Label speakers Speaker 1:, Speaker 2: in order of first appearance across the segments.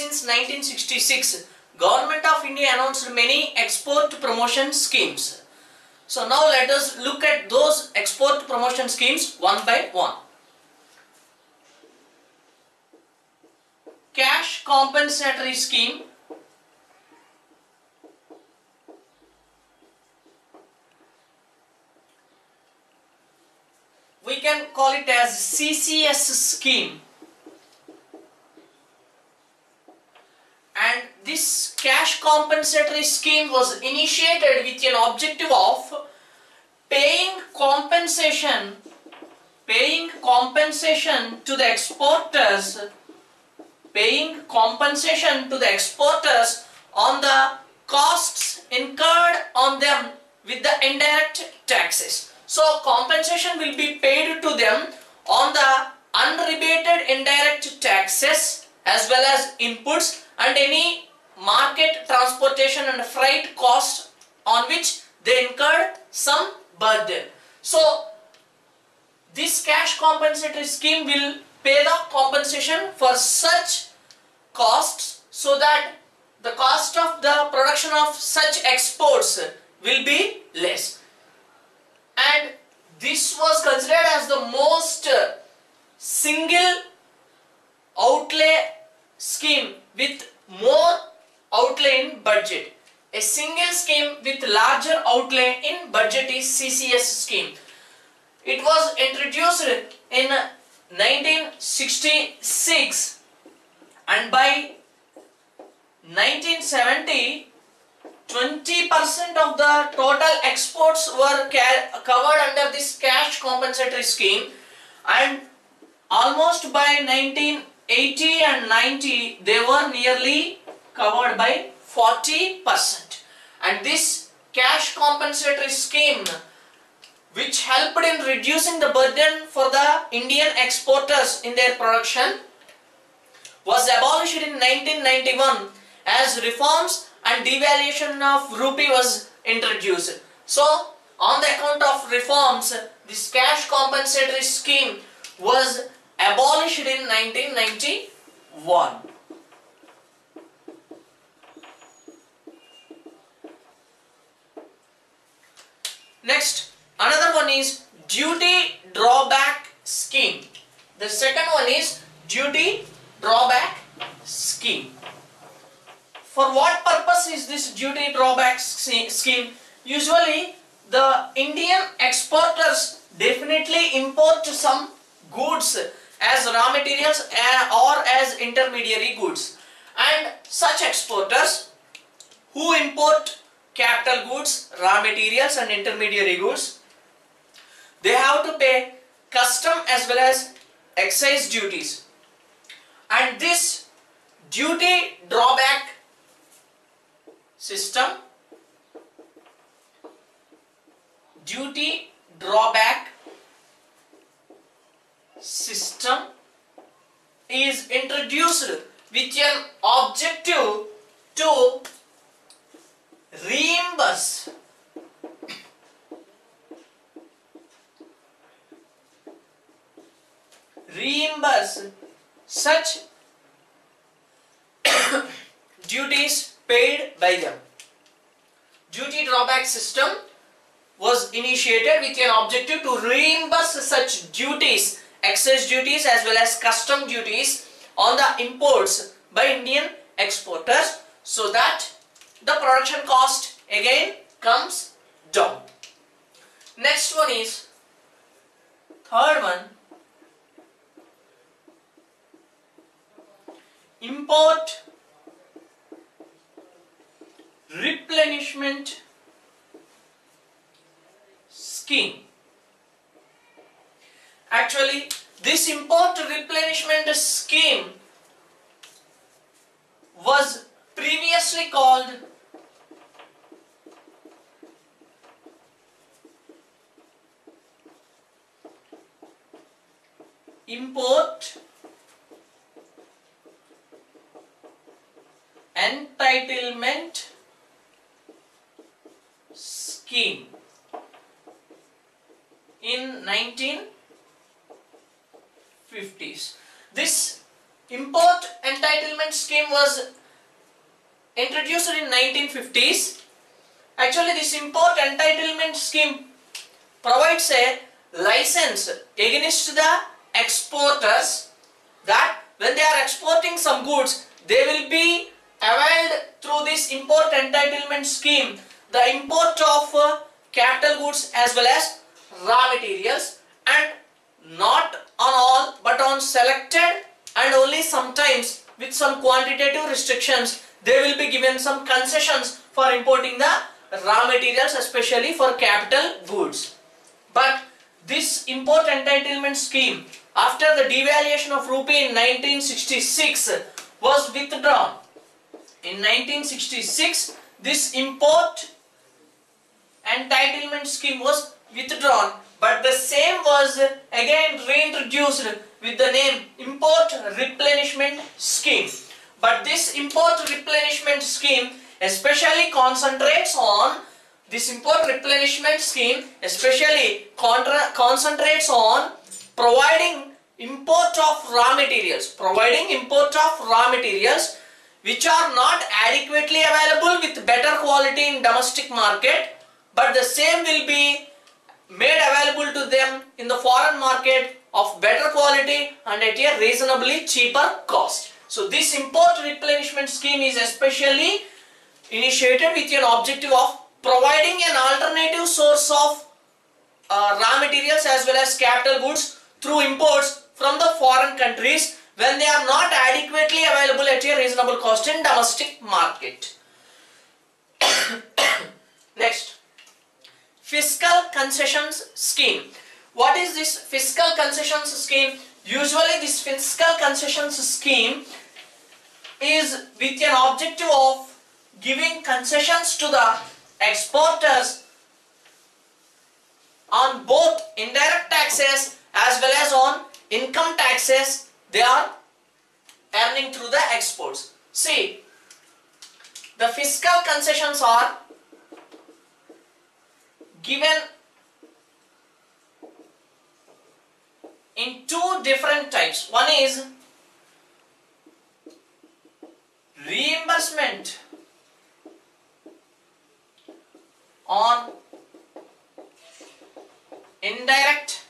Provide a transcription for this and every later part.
Speaker 1: since 1966, Government of India announced many export promotion schemes. So now let us look at those export promotion schemes one by one. Cash compensatory scheme. We can call it as CCS scheme. And this cash compensatory scheme was initiated with an objective of paying compensation to the exporters, on the costs incurred on them with the indirect taxes. So compensation will be paid to them on the unrebated indirect taxes as well as inputs and any market, transportation and freight costs on which they incurred some burden. So this cash compensatory scheme will pay the compensation for such costs so that the cost of the production of such exports will be less. And this was considered as the most single outlay scheme with more outlay in budget. A single scheme with larger outlay in budget is CCS scheme. It was introduced in 1966 and by 1970 20% of the total exports were covered under this cash compensatory scheme, and almost by 1980 and 90 they were nearly covered by 40%. And this cash compensatory scheme, which helped in reducing the burden for the Indian exporters in their production, was abolished in 1991 as reforms and devaluation of rupee was introduced. So on the account of reforms, this cash compensatory scheme was abolished in 1991. Next, another one is duty drawback scheme. The second one is duty drawback scheme. For what purpose is this duty drawback scheme? Usually the Indian exporters definitely import some goods as raw materials or as intermediary goods, and such exporters who import capital goods, raw materials and intermediary goods, they have to pay custom as well as excise duties. And this duty drawback system is introduced with an objective to reimburse such duties paid by them. Duty drawback system was initiated with an objective to reimburse such duties, excise duties as well as custom duties on the imports by Indian exporters, so that the production cost again comes down. Next one is third one, import replenishment scheme. Actually, this import replenishment scheme was previously called import entitlement scheme in 1950s. This import entitlement scheme was introduced in 1950s. Actually, this import entitlement scheme provides a license against the exporters that when they are exporting some goods, they will be availed through this import entitlement scheme the import of capital goods as well as raw materials, and not on all but on selected and only sometimes with some quantitative restrictions they will be given some concessions for importing the raw materials, especially for capital goods. But this import entitlement scheme after the devaluation of rupee in 1966 was withdrawn. In 1966 this import entitlement scheme was withdrawn, but the same was again reintroduced with the name import replenishment scheme. But this import replenishment scheme especially concentrates on providing import of raw materials, which are not adequately available with better quality in domestic market, but the same will be made available to them in the foreign market of better quality and at a reasonably cheaper cost. So this import replenishment scheme is especially initiated with an objective of providing an alternative source of raw materials as well as capital goods through imports from the foreign countries when they are not adequately available at a reasonable cost in domestic market. Next, fiscal concessions scheme. What is this fiscal concessions scheme? Usually this fiscal concessions scheme is with an objective of giving concessions to the exporters on both indirect taxes as well as on income taxes they are earning through the exports. See, the fiscal concessions are given in two different types. One is reimbursement on indirect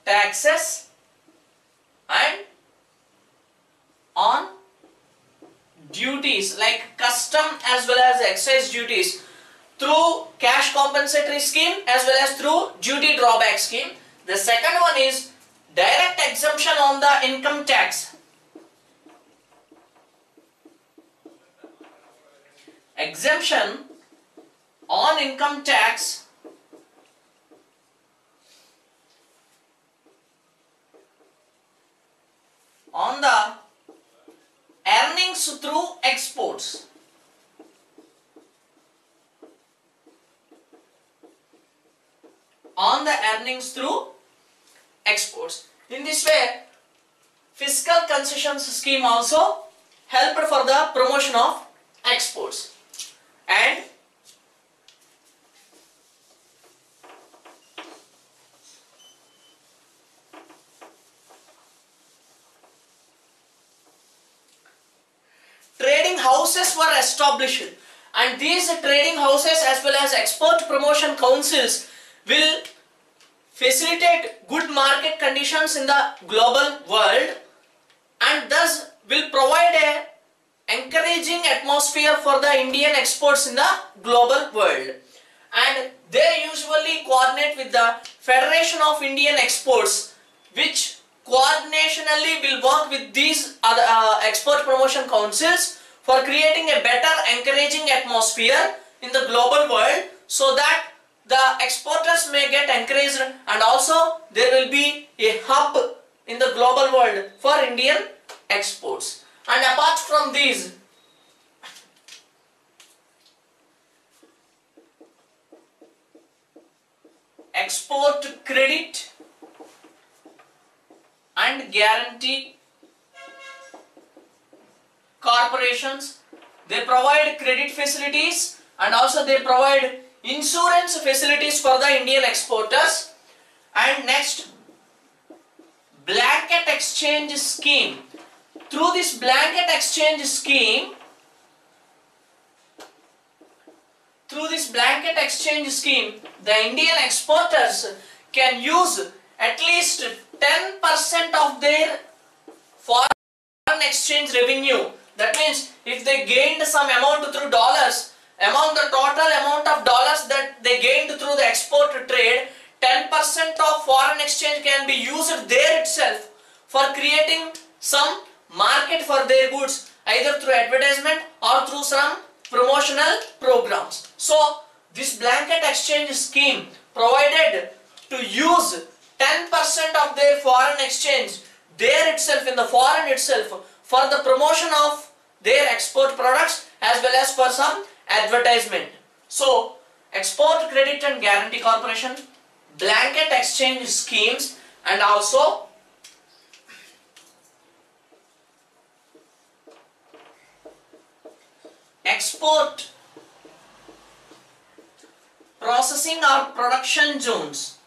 Speaker 1: taxes and on duties like custom as well as excise duties through cash compensatory scheme as well as through duty drawback scheme. The second one is direct exemption on the income tax. Exemption on income tax on the earnings through exports. On the earnings through exports. In this way, fiscal concessions scheme also helped for the promotion of exports. And trading houses were established, and these trading houses as well as export promotion councils will facilitate good market conditions in the global world and thus will provide a encouraging atmosphere for the Indian exports in the global world. And they usually coordinate with the Federation of Indian Exports, which coordinationally will work with these other export promotion councils for creating a better encouraging atmosphere in the global world so that the exporters may get encouraged and also there will be a hub in the global world for Indian exports. And apart from these, export credit and guarantee corporations, they provide credit facilities and also they provide insurance facilities for the Indian exporters. And next, blanket exchange scheme. Through this blanket exchange scheme, the Indian exporters can use at least 10% of their foreign exchange revenue. That means if they gained some amount through dollars, among the total amount of dollars that they gained through the export trade, 10% of foreign exchange can be used there itself for creating some market for their goods, either through advertisement or through some promotional programs. So this blanket exchange scheme provided to use 10% of their foreign exchange there itself, in the foreign itself, for the promotion of their export products as well as for some advertisement. So Export Credit and Guarantee Corporation, blanket exchange schemes, and also export processing or production zones.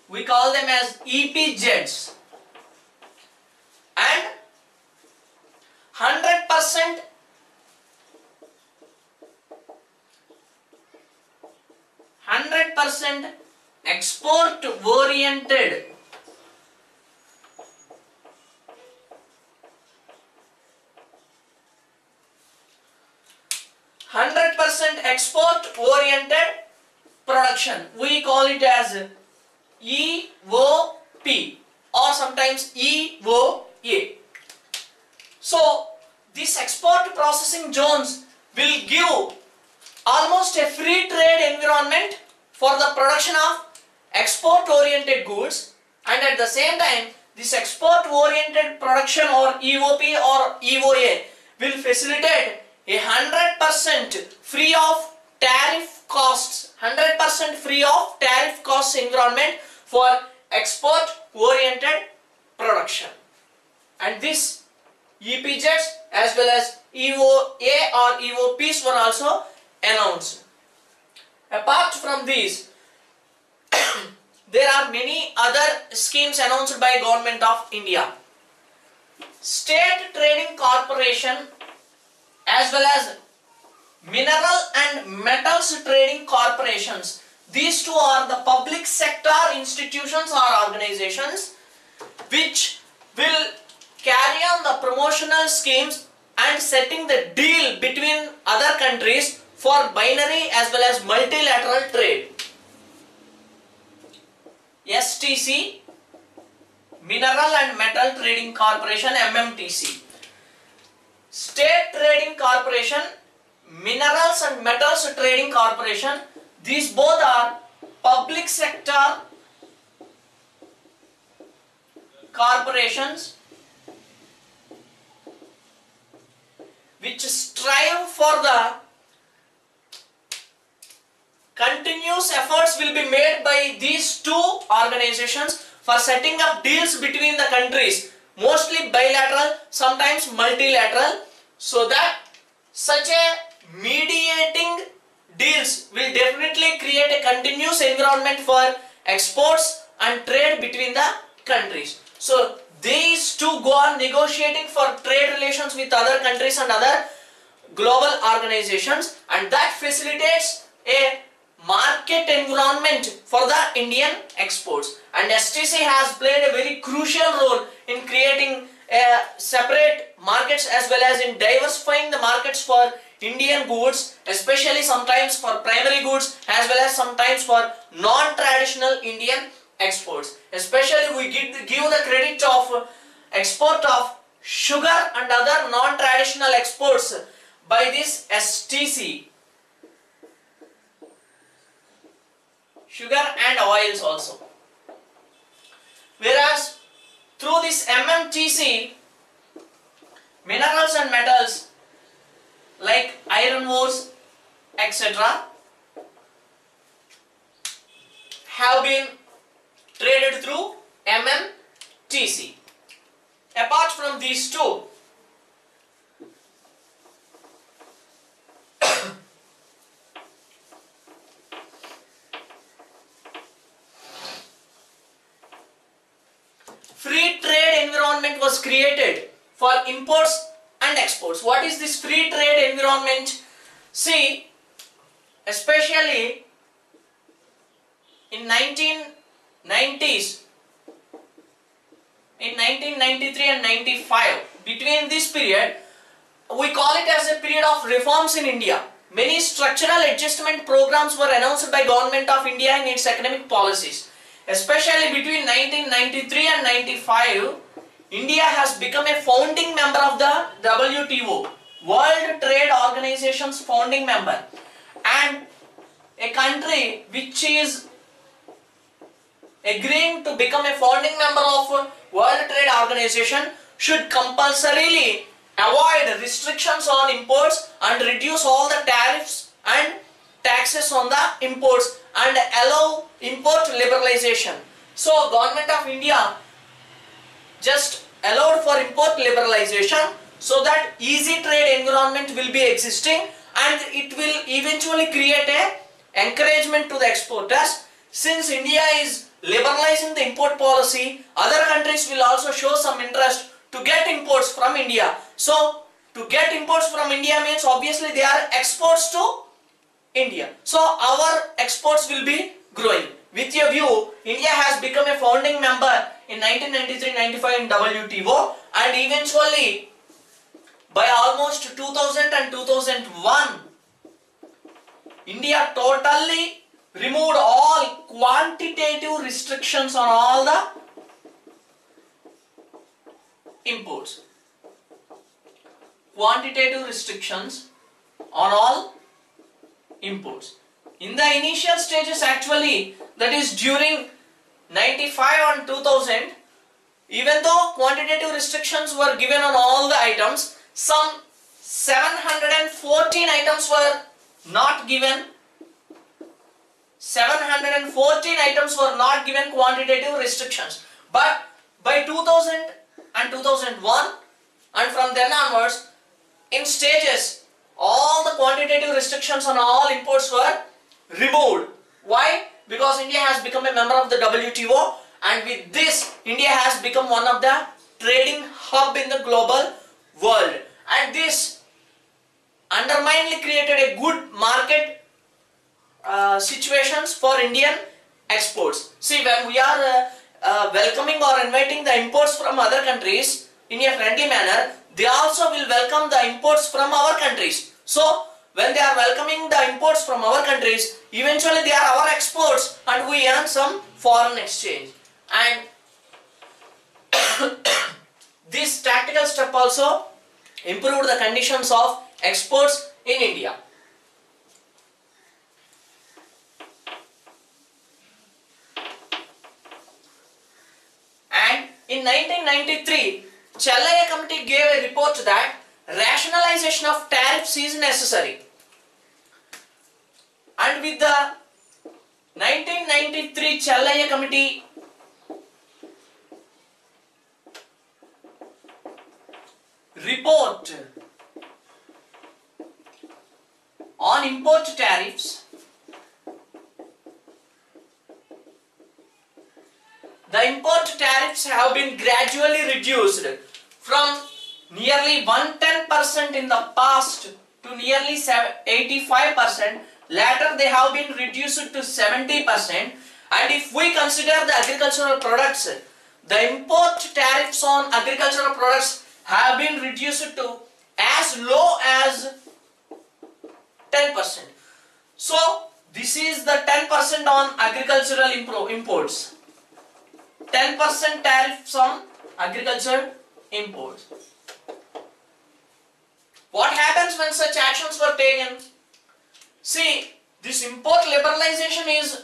Speaker 1: We call them as EPZs, and 100% export oriented production. We call it as EOP or sometimes EOA. So these export processing zones will give almost a free trade environment for the production of export oriented goods, and at the same time this export oriented production or EOP or EOA will facilitate a 100% free of tariff costs, 100% free of tariff costs environment for export oriented production. And this EPZs as well as EOA or EOPs were also announced. Apart from these, there are many other schemes announced by Government of India. State Trading Corporation as well as Mineral and Metals Trading Corporations. These two are the public sector institutions or organizations which will carry on the promotional schemes and setting the deal between other countries for binary as well as multilateral trade. STC, Mineral and Metal Trading Corporation, MMTC. State Trading Corporation, Minerals and Metals Trading Corporation, these both are public sector corporations which strive for the continuous efforts will be made by these two organizations for setting up deals between the countries, mostly bilateral, sometimes multilateral, so that such a mediating deals will definitely create a continuous environment for exports and trade between the countries. So these two go on negotiating for trade relations with other countries and other global organizations, and that facilitates a market environment for the Indian exports. And STC has played a very crucial role in creating separate markets as well as in diversifying the markets for Indian goods, especially sometimes for primary goods as well as sometimes for non-traditional Indian exports. Especially we give the credit of export of sugar and other non-traditional exports by this STC. Sugar and oils also. Whereas through this MMTC, minerals and metals like iron ores, etc. have been traded through MMTC. Apart from these two, was created for imports and exports. What is this free trade environment? See, especially in 1990s, in 1993 and 95, between this period, we call it as a period of reforms in India. Many structural adjustment programs were announced by Government of India in its academic policies. Especially between 1993 and 95, India has become a founding member of the WTO, World Trade Organization's founding member, and a country which is agreeing to become a founding member of World Trade Organization should compulsorily avoid restrictions on imports and reduce all the tariffs and taxes on the imports and allow import liberalization. So Government of India just allowed for import liberalization so that easy trade environment will be existing and it will eventually create a encouragement to the exporters. Since India is liberalizing the import policy, other countries will also show some interest to get imports from India. So to get imports from India means obviously they are exports to India. So our exports will be growing. With your view, India has become a founding member in 1993-95 in WTO, and eventually by almost 2000 and 2001, India totally removed all quantitative restrictions on all the imports. Quantitative restrictions on all imports. In the initial stages, actually, that is during 95 and 2000, even though quantitative restrictions were given on all the items, some 714 items were not given. 714 items were not given quantitative restrictions. But by 2000 and 2001 and from then onwards, in stages, all the quantitative restrictions on all imports were removed. Why? Because India has become a member of the WTO, and with this, India has become one of the trading hub in the global world. And this underminedly created a good market situations for Indian exports. See, when we are welcoming or inviting the imports from other countries in a friendly manner, they also will welcome the imports from our countries. So, when they are welcoming the imports from our countries, eventually they are our exports and we earn some foreign exchange. And this tactical step also improved the conditions of exports in India. And in 1993, Challaya Committee gave a report that rationalization of tariffs is necessary. And with the 1993 Challaya Committee report on import tariffs, the import tariffs have been gradually reduced from nearly 110% in the past to nearly 85%. Later they have been reduced to 70%. And if we consider the agricultural products, the import tariffs on agricultural products have been reduced to as low as 10%. So this is the 10% on agricultural imports. 10% tariffs on agricultural imports. What happens when such actions were taken? See, this import liberalization is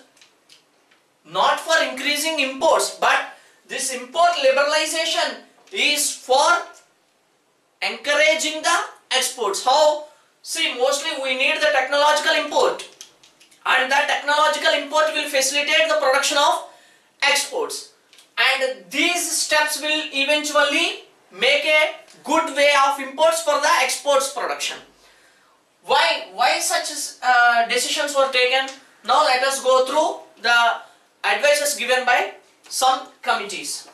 Speaker 1: not for increasing imports, but this import liberalization is for encouraging the exports. How? See, mostly we need the technological import, and that technological import will facilitate the production of exports, and these steps will eventually make a good way of imports for the exports production. Why such decisions were taken? Now let us go through the advices given by some committees.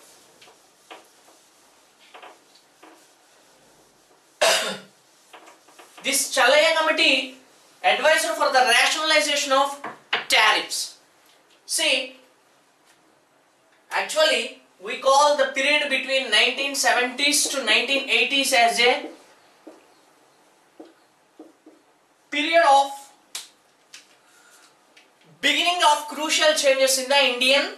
Speaker 1: This Chalaya committee advised for the rationalization of tariffs. See, actually we call the period between 1970s to 1980s as a period of beginning of crucial changes in the Indian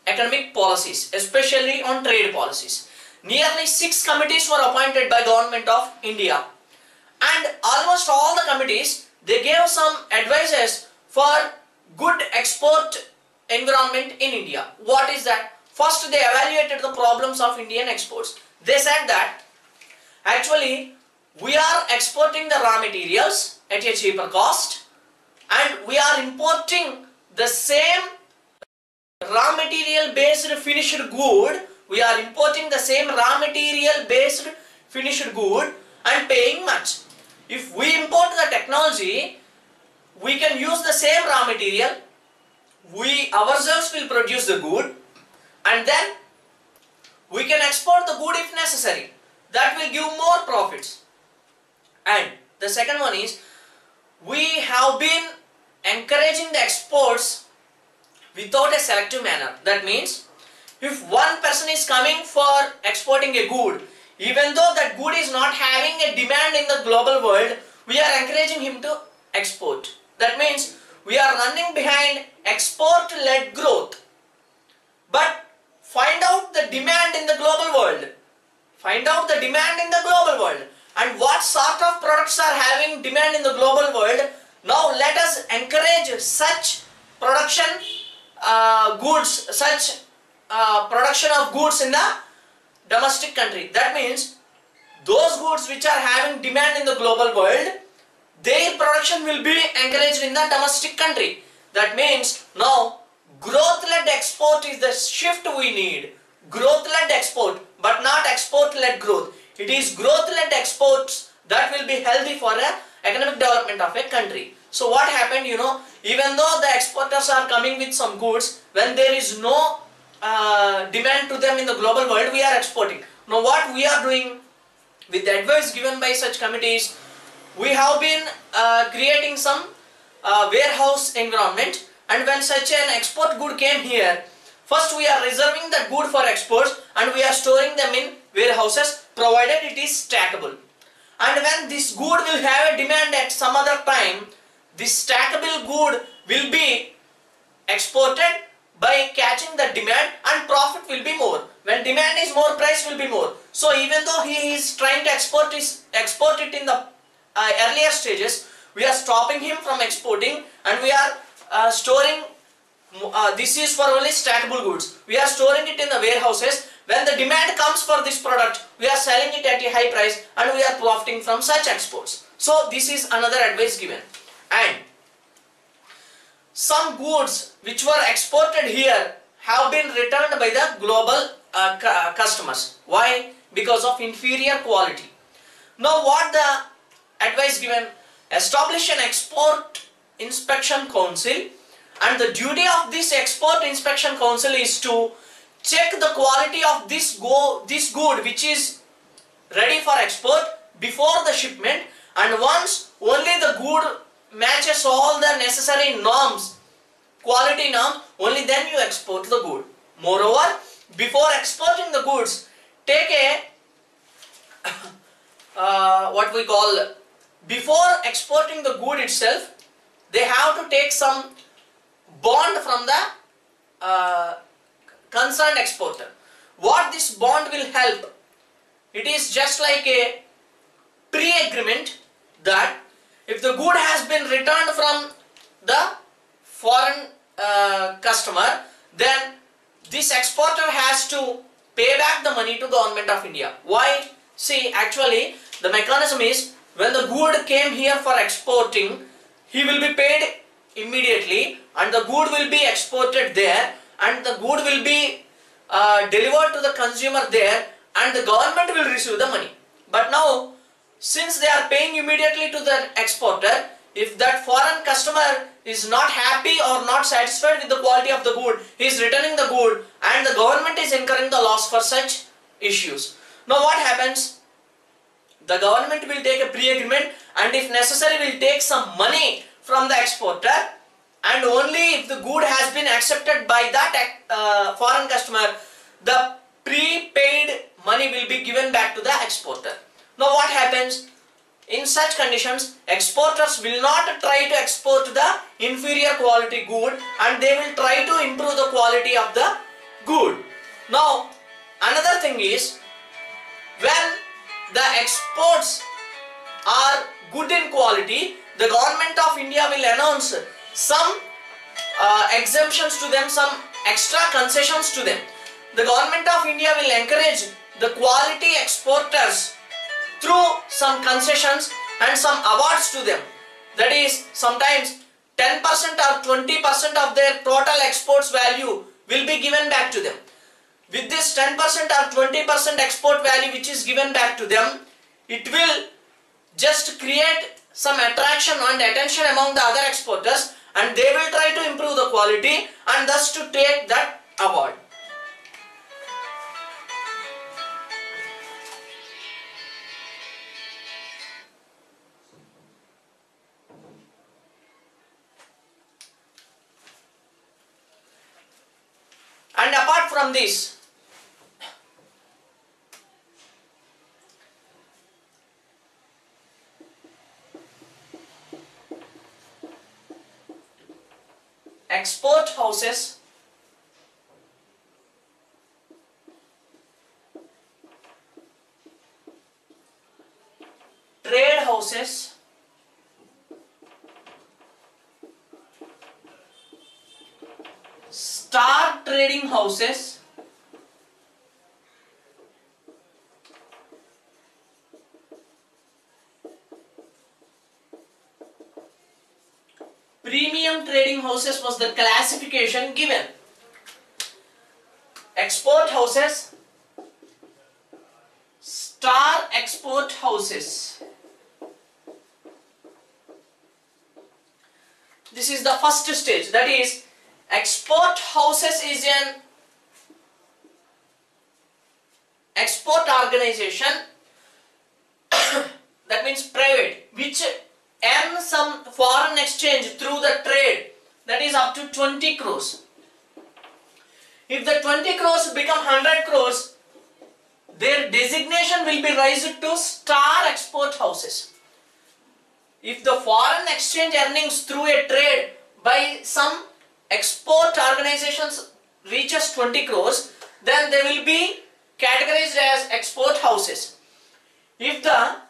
Speaker 1: economic policies, especially on trade policies. Nearly 6 committees were appointed by Government of India, and almost all the committees, they gave some advices for good export environment in India. What is that? First, they evaluated the problems of Indian exports. They said that actually we are exporting the raw materials at a cheaper cost, and we are importing the same raw material based finished good. We are importing the same raw material based finished good and paying much. If we import the technology, we can use the same raw material. We ourselves will produce the good, and then we can export the good if necessary. That will give more profits. And the second one is, we have been encouraging the exports without a selective manner. That means, if one person is coming for exporting a good, even though that good is not having a demand in the global world, we are encouraging him to export. That means we are running behind export-led growth. But find out the demand in the global world. Find out the demand in the global world. And what sort of products are having demand in the global world. Now let us encourage such production production of goods in the domestic country. That means those goods which are having demand in the global world, their production will be encouraged in the domestic country. That means now growth-led export is the shift we need. Growth-led export, but not export-led growth. It is growth-led exports that will be healthy for the economic development of a country. So what happened, even though the exporters are coming with some goods, when there is no demand to them in the global world, we are exporting. Now what we are doing with the advice given by such committees, we have been creating some warehouse environment, and when such an export good came here, first we are reserving the good for exports and we are storing them in warehouses provided it is stackable. And when this good will have a demand at some other time, this stackable good will be exported by catching the demand, and profit will be more. When demand is more, price will be more. So even though he is trying to export it in the earlier stages, we are stopping him from exporting, and we are storing. This is for only stackable goods. We are storing it in the warehouses. When the demand comes for this product, we are selling it at a high price, and we are profiting from such exports. So this is another advice given. And some goods which were exported here have been returned by the global customers. Why? Because of inferior quality. Now what the advice given? Establish an export inspection council, and the duty of this export inspection council is to check the quality of this good which is ready for export before the shipment, and once only the good matches all the necessary norms, quality norms, only then you export the good. Moreover, before exporting the goods, take a what we call, before exporting the good itself, they have to take some bond from the concerned exporter. What this bond will help? It is just like a pre-agreement that if the good has been returned from the foreign customer, then this exporter has to pay back the money to Government of India. Why? See, actually the mechanism is, when the good came here for exporting, he will be paid immediately, and the good will be exported there, and the good will be delivered to the consumer there, and the government will receive the money. But now, since they are paying immediately to the exporter, if that foreign customer is not happy or not satisfied with the quality of the good, he is returning the good, and the government is incurring the loss for such issues. Now what happens? The government will take a pre-agreement, and if necessary will take some money from the exporter, and only if the good has been accepted by that foreign customer, the prepaid money will be given back to the exporter. Now what happens? In such conditions, exporters will not try to export the inferior quality good, and they will try to improve the quality of the good. Now another thing is, when the exports are good in quality, the government of India will announce some exemptions to them, some extra concessions to them. The government of India will encourage the quality exporters through some concessions and some awards to them. That is, sometimes 10% or 20% of their total exports value will be given back to them. With this 10% or 20% export value which is given back to them, it will just create some attraction and attention among the other exporters, and they will try to improve the quality and thus to take that award. And apart from this, export houses trade houses, star trading houses, premium trading houses was the classification given. Export houses, star export houses. This is the first stage, that is, export houses is an export organization that means private, which earn some foreign exchange through the trade, that is up to 20 crores. If the 20 crores become 100 crores, their designation will be raised to star export houses. If the foreign exchange earnings through a trade by some export organizations reaches 20 crores, then they will be categorized as export houses. If the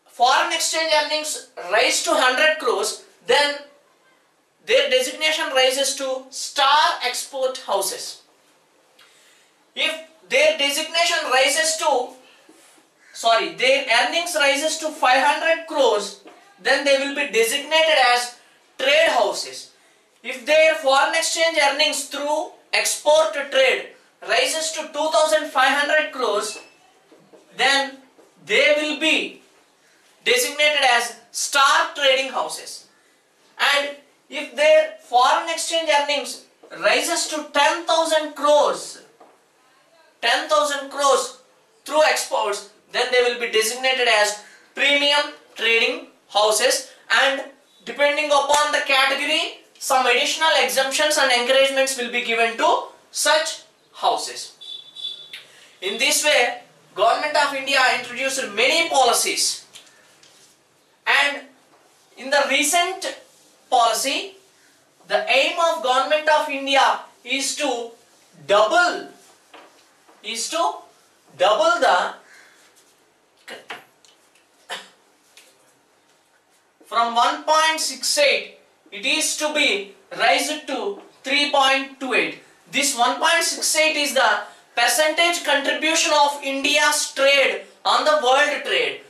Speaker 1: foreign exchange earnings rise to 100 crores, then their designation rises to star export houses. If their designation rises to, their earnings rises to 500 crores, then they will be designated as trade houses. If their foreign exchange earnings through export trade rises to 2500 crores, then they will be designated as star trading houses. And if their foreign exchange earnings rises to 10,000 crores through exports, then they will be designated as premium trading houses, and depending upon the category, some additional exemptions and encouragements will be given to such houses. In this way, Government of India introduced many policies, and in the recent policy, the aim of Government of India is to double the from 1.68, it is to be raised to 3.28. This 1.68 is the percentage contribution of India's trade on the world trade,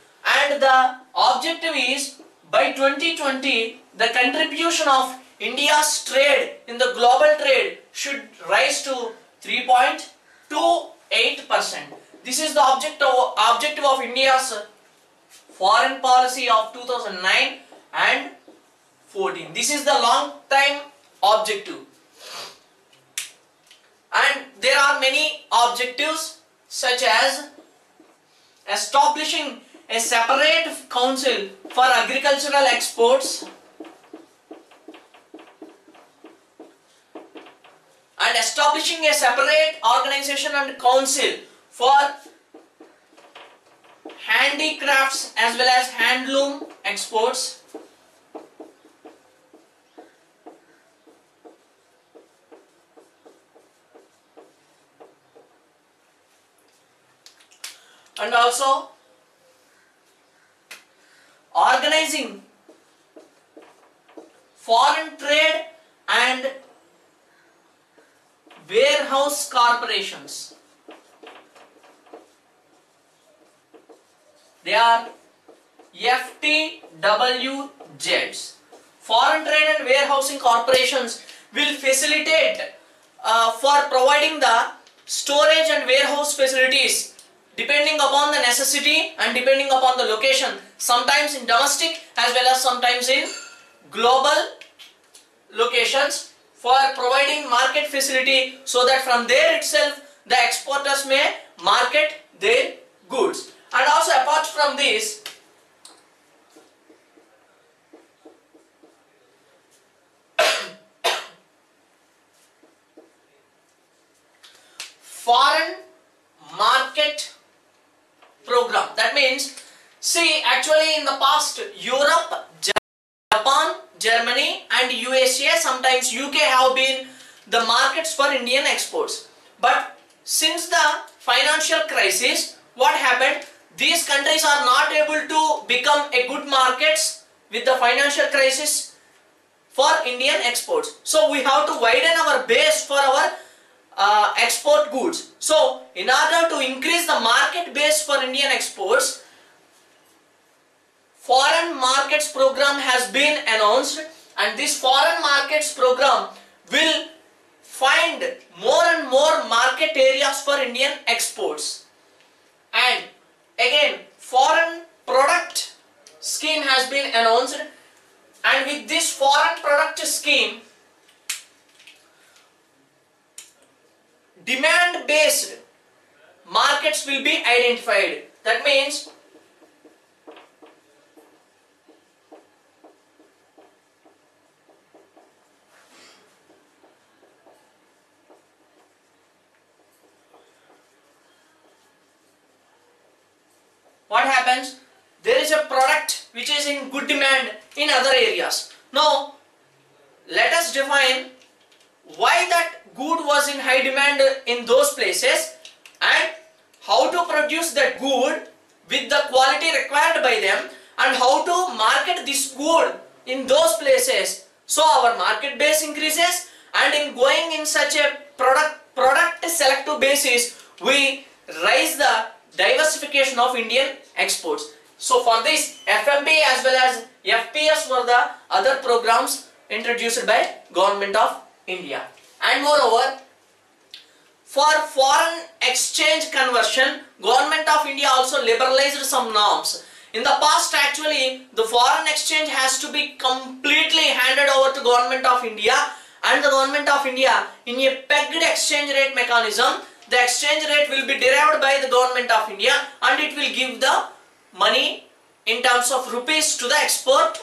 Speaker 1: and the objective is by 2020 the contribution of India's trade in the global trade should rise to 3.28%. This is the objective of India's foreign policy of 2009 and 14. This is the long time objective, and there are many objectives such as establishing a separate council for agricultural exports and establishing a separate organization and council for handicrafts as well as handloom exports. And also organizing foreign trade and warehouse corporations. They are FTWZs. Foreign trade and warehousing corporations will facilitate for providing the storage and warehouse facilities depending upon the necessity and depending upon the location, sometimes in domestic as well as sometimes in global locations, for providing market facility so that from there itself the exporters may market their goods. And also apart from this, foreign market program. That means, see, actually in the past, Europe, Japan, Germany and USA, sometimes UK have been the markets for Indian exports. But since the financial crisis, what happened? These countries are not able to become a good markets with the financial crisis for Indian exports. So we have to widen our base for our export goods. So in order to increase the market base for Indian exports, foreign markets program has been announced, and this foreign markets program will find more and more market areas for Indian exports. And again, foreign product scheme has been announced, and with this foreign product scheme, demand based markets will be identified. That means what happens? There is a product which is in good demand in other areas. Now let us define why that good was in high demand in those places and how to produce that good with the quality required by them and how to market this good in those places. So our market base increases, and in going in such a product selective basis, we raise the diversification of Indian exports. So for this, FMP as well as FPS were the other programs introduced by Government of India. And moreover, for foreign exchange conversion, Government of India also liberalized some norms. In the past, actually, the foreign exchange has to be completely handed over to Government of India, and the Government of India, in a pegged exchange rate mechanism, the exchange rate will be derived by the Government of India, and it will give the money in terms of rupees to the export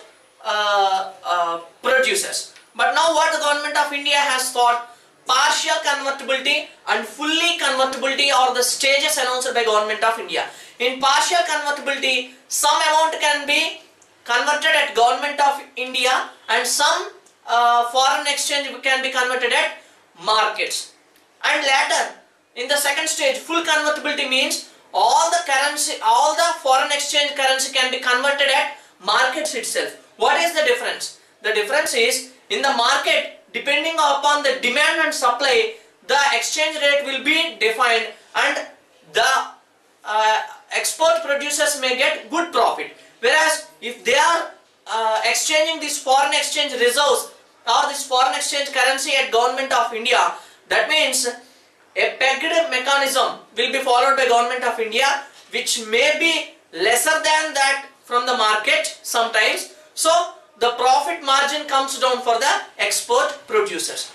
Speaker 1: producers. But now what the Government of India has thought, partial convertibility and fully convertibility are the stages announced by Government of India. In partial convertibility, some amount can be converted at Government of India and some foreign exchange can be converted at markets. And later, in the second stage, full convertibility means all the currency, all the foreign exchange currency can be converted at markets itself. What is the difference? The difference is, in the market, depending upon the demand and supply, the exchange rate will be defined and the export producers may get good profit. Whereas if they are exchanging this foreign exchange reserves or this foreign exchange currency at Government of India, that means a pegged mechanism will be followed by Government of India, which may be lesser than that from the market sometimes. So the profit margin comes down for the export producers.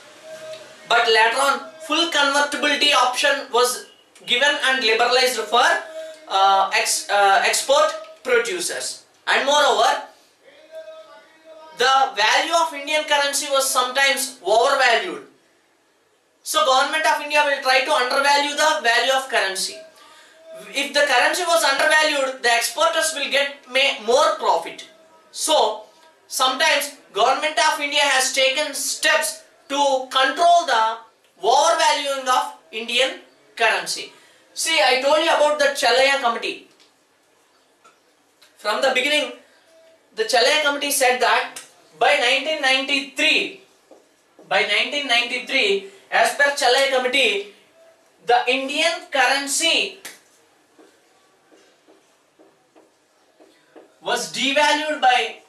Speaker 1: But later on, full convertibility option was given and liberalized for export producers. And moreover, the value of Indian currency was sometimes overvalued. So government of India will try to undervalue the value of currency. If the currency was undervalued, the exporters will get more profit. So sometimes government of India has taken steps to control the overvaluing of Indian currency. See, I told you about the Chalaya committee. From the beginning, the Chalaya committee said that by 1993, as per Chalaya committee, the Indian currency was devalued by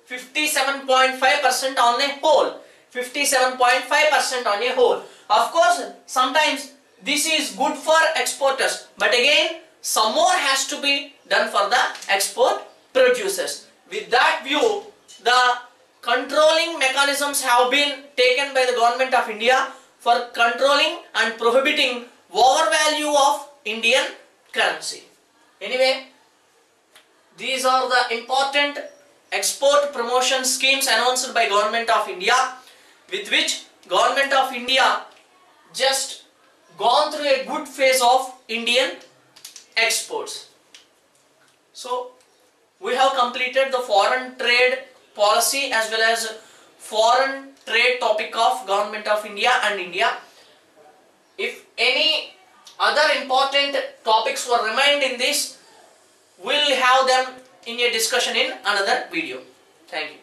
Speaker 1: 57.5% on a whole. 57.5% on a whole. Of course, sometimes this is good for exporters, but again, some more has to be done for the export producers. With that view, the controlling mechanisms have been taken by the government of India for controlling and prohibiting overvalue of Indian currency. Anyway, these are the important export promotion schemes announced by government of India, with which government of India just gone through a good phase of Indian exports. So we have completed the foreign trade policy as well as foreign trade topic of government of India and India. If any other important topics were remained in this, we'll have them in a discussion in another video. Thank you.